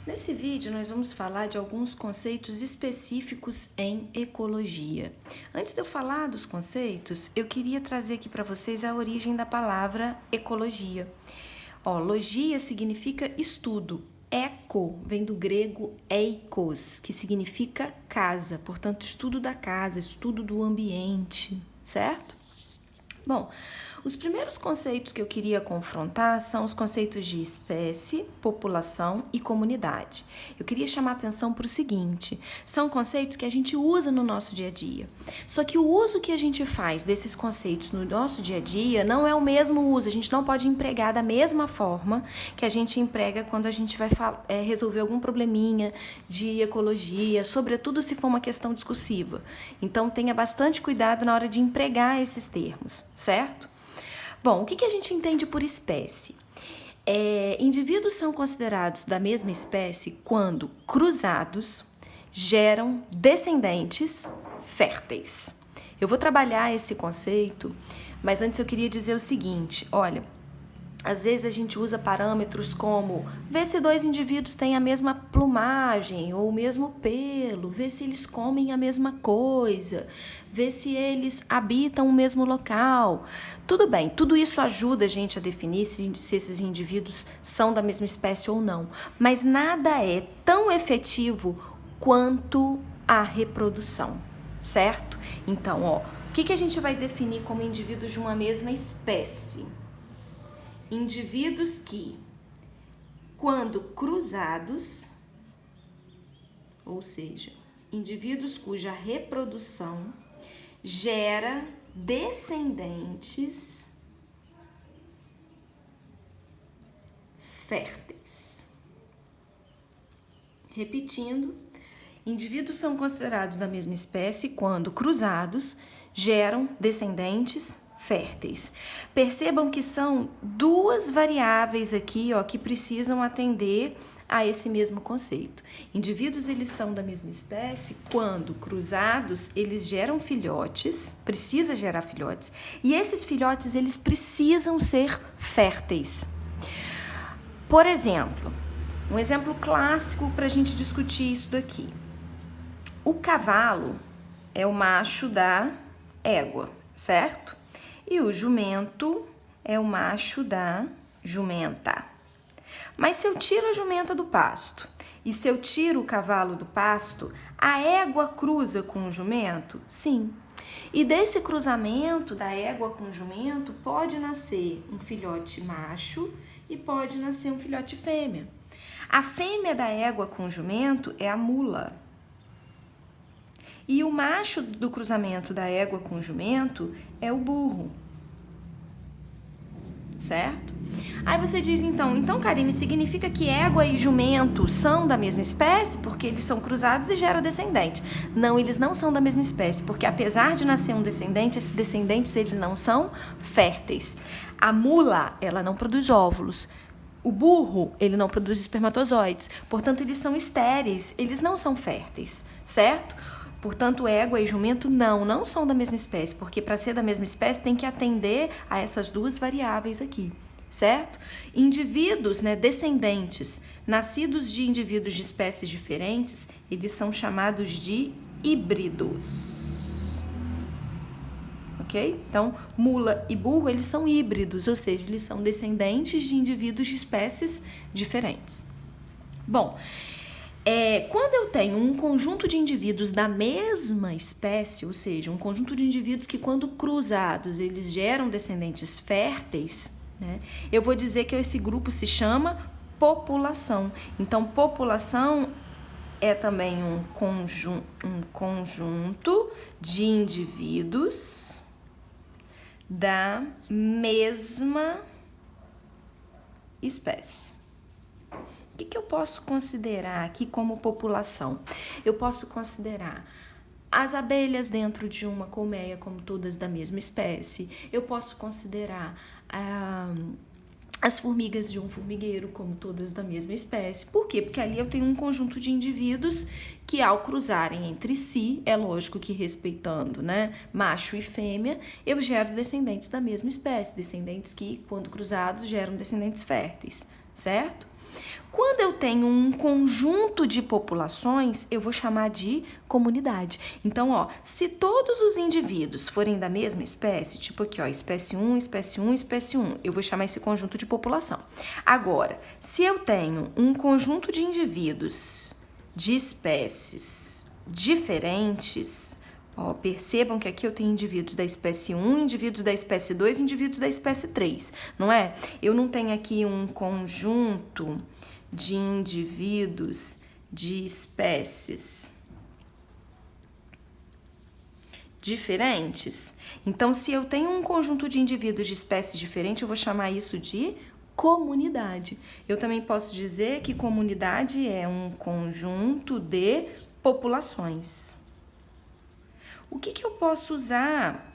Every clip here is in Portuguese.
Nesse vídeo, nós vamos falar de alguns conceitos específicos em ecologia. Antes de eu falar dos conceitos, eu queria trazer aqui para vocês a origem da palavra ecologia. Logia significa estudo. Eco vem do grego eikos, que significa casa, portanto, estudo da casa, estudo do ambiente, certo? Bom, os primeiros conceitos que eu queria confrontar são os conceitos de espécie, população e comunidade. Eu queria chamar a atenção para o seguinte: são conceitos que a gente usa no nosso dia a dia. Só que o uso que a gente faz desses conceitos no nosso dia a dia não é o mesmo uso. A gente não pode empregar da mesma forma que a gente emprega quando a gente vai resolver algum probleminha de ecologia, sobretudo se for uma questão discursiva. Então, tenha bastante cuidado na hora de empregar esses termos, certo? Bom, o que a gente entende por espécie? Indivíduos são considerados da mesma espécie quando cruzados geram descendentes férteis. Eu vou trabalhar esse conceito, mas antes eu queria dizer o seguinte: olha, às vezes a gente usa parâmetros como ver se dois indivíduos têm a mesma plumagem ou o mesmo pelo, ver se eles comem a mesma coisa, ver se eles habitam o mesmo local. Tudo bem, tudo isso ajuda a gente a definir se esses indivíduos são da mesma espécie ou não, mas nada é tão efetivo quanto a reprodução, certo? Então, o que a gente vai definir como indivíduos de uma mesma espécie? Indivíduos que, quando cruzados, ou seja, indivíduos cuja reprodução gera descendentes férteis. Repetindo, indivíduos são considerados da mesma espécie quando cruzados geram descendentes férteis. Percebam que são duas variáveis aqui, que precisam atender a esse mesmo conceito. Indivíduos, eles são da mesma espécie quando cruzados, eles geram filhotes, precisa gerar filhotes, e esses filhotes, eles precisam ser férteis. Por exemplo, um exemplo clássico para a gente discutir isso daqui. O cavalo é o macho da égua, certo? E o jumento é o macho da jumenta. Mas se eu tiro a jumenta do pasto e se eu tiro o cavalo do pasto, a égua cruza com o jumento? Sim. E desse cruzamento da égua com o jumento pode nascer um filhote macho e pode nascer um filhote fêmea. A fêmea da égua com o jumento é a mula. E o macho do cruzamento da égua com o jumento é o burro. Certo? Aí você diz, então, Karine, significa que égua e jumento são da mesma espécie porque eles são cruzados e geram descendente. Não, eles não são da mesma espécie, porque apesar de nascer um descendente, esses descendentes eles não são férteis. A mula, ela não produz óvulos. O burro, ele não produz espermatozoides. Portanto, eles são estéreis, eles não são férteis, certo? Portanto, égua e jumento não são da mesma espécie, porque para ser da mesma espécie tem que atender a essas duas variáveis aqui, certo? Indivíduos, descendentes, nascidos de indivíduos de espécies diferentes, eles são chamados de híbridos. Ok? Então, mula e burro, eles são híbridos, ou seja, eles são descendentes de indivíduos de espécies diferentes. Bom, quando eu tenho um conjunto de indivíduos da mesma espécie, ou seja, um conjunto de indivíduos que quando cruzados eles geram descendentes férteis, eu vou dizer que esse grupo se chama população. Então, população é também um conjunto de indivíduos da mesma espécie. O que eu posso considerar aqui como população? Eu posso considerar as abelhas dentro de uma colmeia como todas da mesma espécie. Eu posso considerar as formigas de um formigueiro como todas da mesma espécie. Por quê? Porque ali eu tenho um conjunto de indivíduos que, ao cruzarem entre si, é lógico que respeitando, macho e fêmea, eu gero descendentes da mesma espécie, descendentes que, quando cruzados, geram descendentes férteis, certo? Quando eu tenho um conjunto de populações, eu vou chamar de comunidade. Então, ó, se todos os indivíduos forem da mesma espécie, tipo aqui, ó, espécie 1, espécie 1, espécie 1, eu vou chamar esse conjunto de população. Agora, se eu tenho um conjunto de indivíduos de espécies diferentes, ó, percebam que aqui eu tenho indivíduos da espécie 1, indivíduos da espécie 2, indivíduos da espécie 3, não é? Eu não tenho aqui um conjunto de indivíduos de espécies diferentes. Então, se eu tenho um conjunto de indivíduos de espécies diferentes, eu vou chamar isso de comunidade. Eu também posso dizer que comunidade é um conjunto de populações. O que eu posso usar?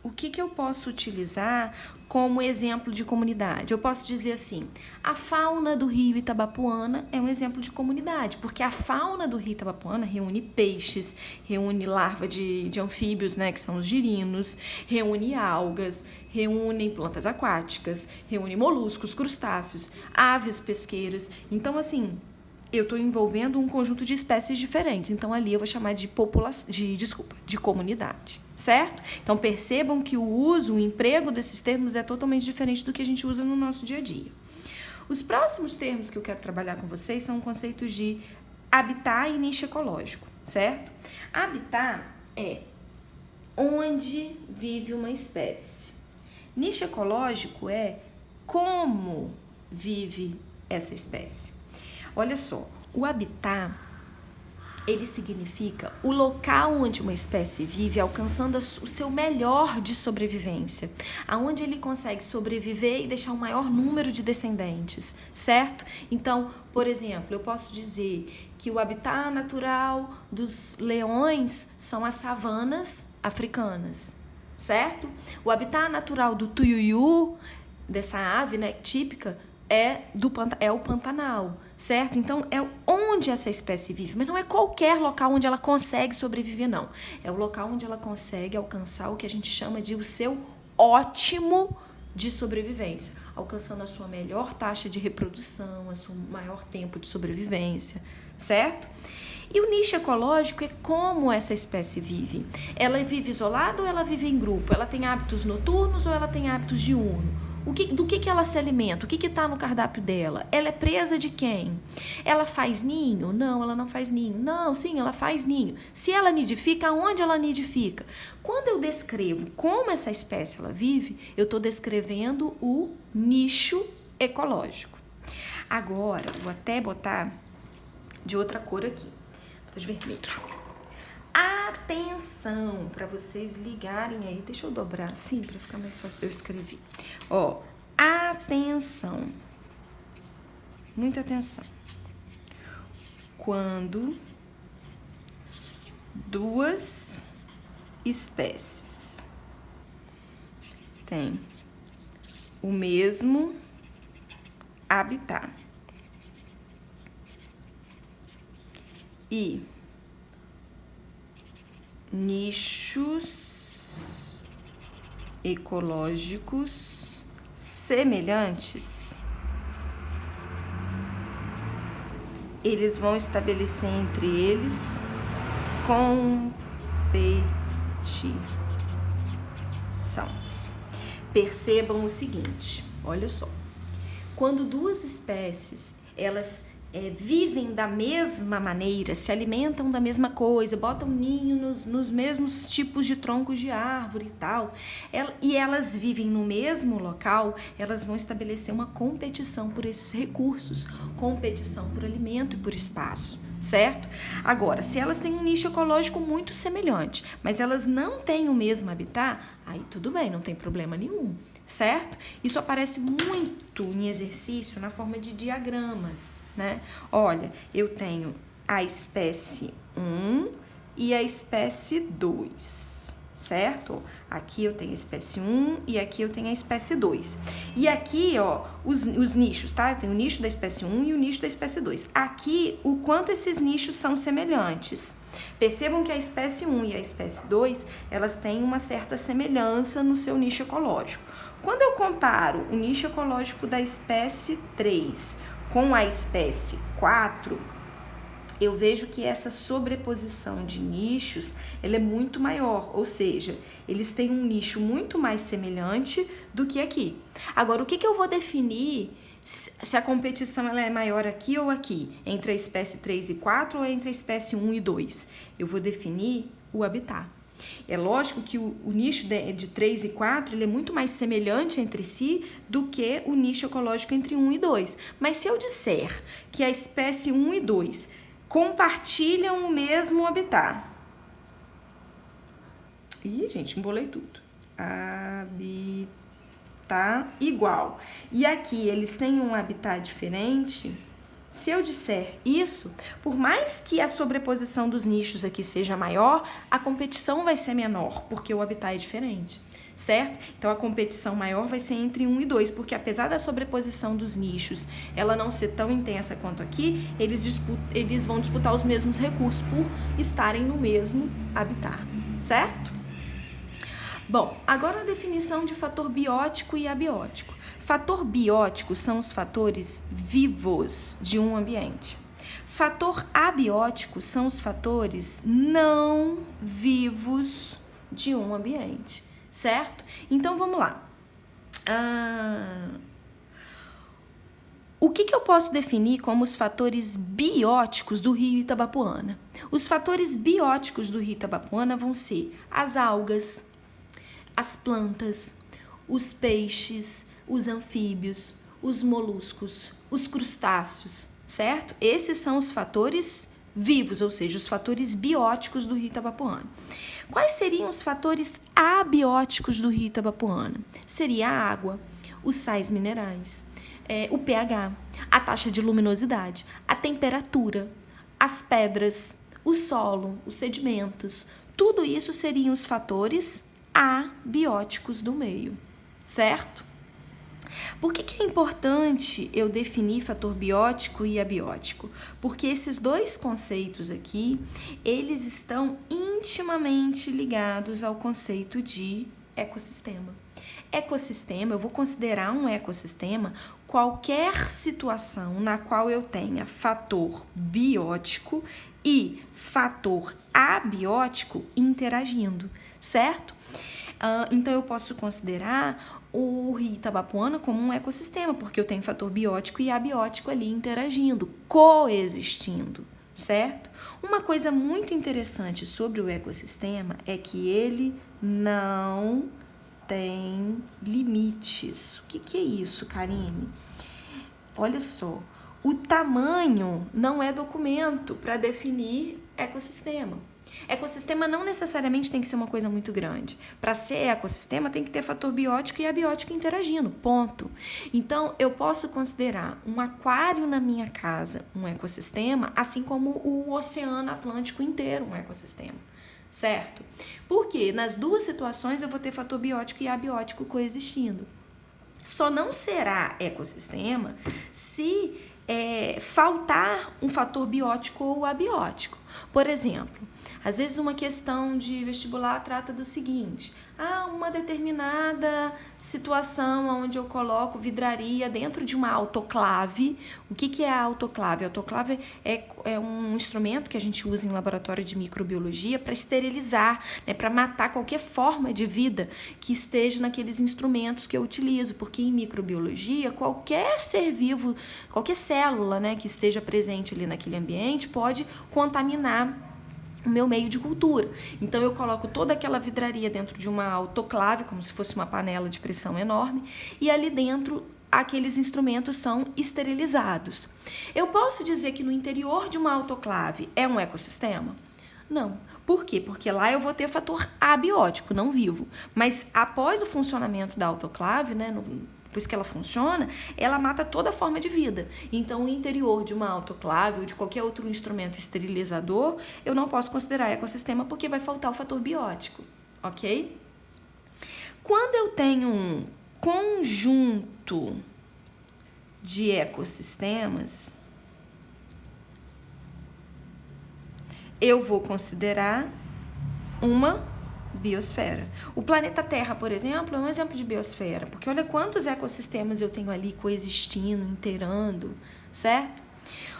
O que eu posso utilizar como exemplo de comunidade? Eu posso dizer assim, a fauna do rio Itabapoana é um exemplo de comunidade, porque a fauna do rio Itabapoana reúne peixes, reúne larva de anfíbios, né, que são os girinos, reúne algas, reúne plantas aquáticas, reúne moluscos, crustáceos, aves pesqueiras. Então, assim, eu estou envolvendo um conjunto de espécies diferentes. Então, ali eu vou chamar de comunidade, certo? Então, percebam que o emprego desses termos é totalmente diferente do que a gente usa no nosso dia a dia. Os próximos termos que eu quero trabalhar com vocês são conceitos de habitat e nicho ecológico, certo? Habitat é onde vive uma espécie. Nicho ecológico é como vive essa espécie. Olha só, o habitat, ele significa o local onde uma espécie vive, alcançando o seu melhor de sobrevivência, aonde ele consegue sobreviver e deixar o maior número de descendentes, certo? Então, por exemplo, eu posso dizer que o habitat natural dos leões são as savanas africanas, certo? O habitat natural do tuiuiu, dessa ave, né, típica, é o Pantanal, certo? Então, é onde essa espécie vive, mas não é qualquer local onde ela consegue sobreviver, não. É o local onde ela consegue alcançar o que a gente chama de o seu ótimo de sobrevivência, alcançando a sua melhor taxa de reprodução, o seu maior tempo de sobrevivência, certo? E o nicho ecológico é como essa espécie vive. Ela vive isolada ou ela vive em grupo? Ela tem hábitos noturnos ou ela tem hábitos diurnos? Do que ela se alimenta? O que está no cardápio dela? Ela é presa de quem? Ela faz ninho? Não, ela não faz ninho. Não, sim, ela faz ninho. Se ela nidifica, onde ela nidifica? Quando eu descrevo como essa espécie ela vive, eu estou descrevendo o nicho ecológico. Agora, vou até botar de outra cor aqui. Botar de vermelho. Atenção, para vocês ligarem aí. Deixa eu dobrar assim para ficar mais fácil. Eu escrevi. Ó, atenção. Muita atenção. Quando duas espécies têm o mesmo habitat e nichos ecológicos semelhantes, eles vão estabelecer entre eles competição. Percebam o seguinte, olha só, quando duas espécies, elas vivem da mesma maneira, se alimentam da mesma coisa, botam ninho nos mesmos tipos de troncos de árvore e tal, e elas vivem no mesmo local, elas vão estabelecer uma competição por esses recursos, competição por alimento e por espaço, certo? Agora, se elas têm um nicho ecológico muito semelhante, mas elas não têm o mesmo habitat, aí tudo bem, não tem problema nenhum. Certo? Isso aparece muito em exercício na forma de diagramas, né? Olha, eu tenho a espécie 1 e a espécie 2, certo? Aqui eu tenho a espécie 1 e aqui eu tenho a espécie 2. E aqui, ó, os nichos, tá? Eu tenho o nicho da espécie 1 e o nicho da espécie 2. Aqui, o quanto esses nichos são semelhantes. Percebam que a espécie 1 e a espécie 2, elas têm uma certa semelhança no seu nicho ecológico. Quando eu comparo o nicho ecológico da espécie 3 com a espécie 4, eu vejo que essa sobreposição de nichos, ela é muito maior, ou seja, eles têm um nicho muito mais semelhante do que aqui. Agora, o que eu vou definir se a competição ela é maior aqui ou aqui, entre a espécie 3 e 4 ou entre a espécie 1 e 2? Eu vou definir o habitat. É lógico que o nicho de 3 e 4 ele é muito mais semelhante entre si do que o nicho ecológico entre 1 e 2. Mas se eu disser que a espécie 1 e 2 compartilham o mesmo habitat. Ih, gente, embolei tudo. Habitat igual. E aqui eles têm um habitat diferente. Se eu disser isso, por mais que a sobreposição dos nichos aqui seja maior, a competição vai ser menor, porque o habitat é diferente, certo? Então, a competição maior vai ser entre 1 e 2, porque apesar da sobreposição dos nichos ela não ser tão intensa quanto aqui, eles vão disputar os mesmos recursos por estarem no mesmo habitat, certo? Bom, agora a definição de fator biótico e abiótico. Fator biótico são os fatores vivos de um ambiente. Fator abiótico são os fatores não vivos de um ambiente, certo? Então, vamos lá. O que eu posso definir como os fatores bióticos do rio Itabapoana? Os fatores bióticos do rio Itabapoana vão ser as algas, as plantas, os peixes, os anfíbios, os moluscos, os crustáceos, certo? Esses são os fatores vivos, ou seja, os fatores bióticos do rio Itabapoana. Quais seriam os fatores abióticos do rio Itabapoana? Seria a água, os sais minerais, o pH, a taxa de luminosidade, a temperatura, as pedras, o solo, os sedimentos. Tudo isso seriam os fatores abióticos do meio, certo? Por que é importante eu definir fator biótico e abiótico? Porque esses dois conceitos aqui, eles estão intimamente ligados ao conceito de ecossistema. Ecossistema, eu vou considerar um ecossistema qualquer situação na qual eu tenha fator biótico e fator abiótico interagindo, certo? Então, eu posso considerar o rio Itabapoana como um ecossistema, porque eu tenho fator biótico e abiótico ali interagindo, coexistindo, certo? Uma coisa muito interessante sobre o ecossistema é que ele não tem limites. O que é isso, Karine? Olha só, o tamanho não é documento para definir ecossistema. Ecossistema não necessariamente tem que ser uma coisa muito grande. Para ser ecossistema tem que ter fator biótico e abiótico interagindo, ponto. Então, eu posso considerar um aquário na minha casa um ecossistema, assim como o Oceano Atlântico inteiro um ecossistema, certo? Porque nas duas situações eu vou ter fator biótico e abiótico coexistindo. Só não será ecossistema se faltar um fator biótico ou abiótico. Por exemplo, às vezes uma questão de vestibular trata do seguinte: uma determinada situação onde eu coloco vidraria dentro de uma autoclave. O que é a autoclave? A autoclave é um instrumento que a gente usa em laboratório de microbiologia para esterilizar, né, para matar qualquer forma de vida que esteja naqueles instrumentos que eu utilizo, porque em microbiologia qualquer ser vivo, qualquer célula, né, que esteja presente ali naquele ambiente pode contaminar o meu meio de cultura. Então, eu coloco toda aquela vidraria dentro de uma autoclave, como se fosse uma panela de pressão enorme, e ali dentro aqueles instrumentos são esterilizados. Eu posso dizer que no interior de uma autoclave é um ecossistema? Não. Por quê? Porque lá eu vou ter fator abiótico, não vivo. Mas após o funcionamento da autoclave, né, depois que ela funciona, ela mata toda forma de vida. Então, o interior de uma autoclave ou de qualquer outro instrumento esterilizador, eu não posso considerar ecossistema porque vai faltar o fator biótico, ok? Quando eu tenho um conjunto de ecossistemas, eu vou considerar uma biosfera. O planeta Terra, por exemplo, é um exemplo de biosfera, porque olha quantos ecossistemas eu tenho ali coexistindo, inteirando, certo?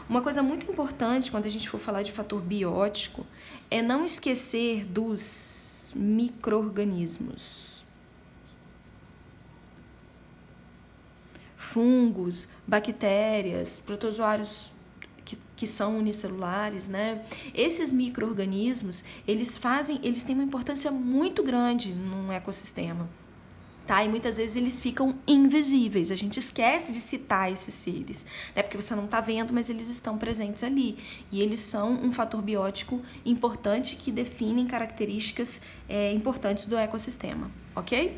Uma coisa muito importante quando a gente for falar de fator biótico é não esquecer dos micro-organismos. Fungos, bactérias, protozoários que são unicelulares, né? Esses micro-organismos, eles têm uma importância muito grande num ecossistema. Tá? E muitas vezes eles ficam invisíveis, a gente esquece de citar esses seres, né? Porque você não está vendo, mas eles estão presentes ali. E eles são um fator biótico importante que definem características importantes do ecossistema, ok?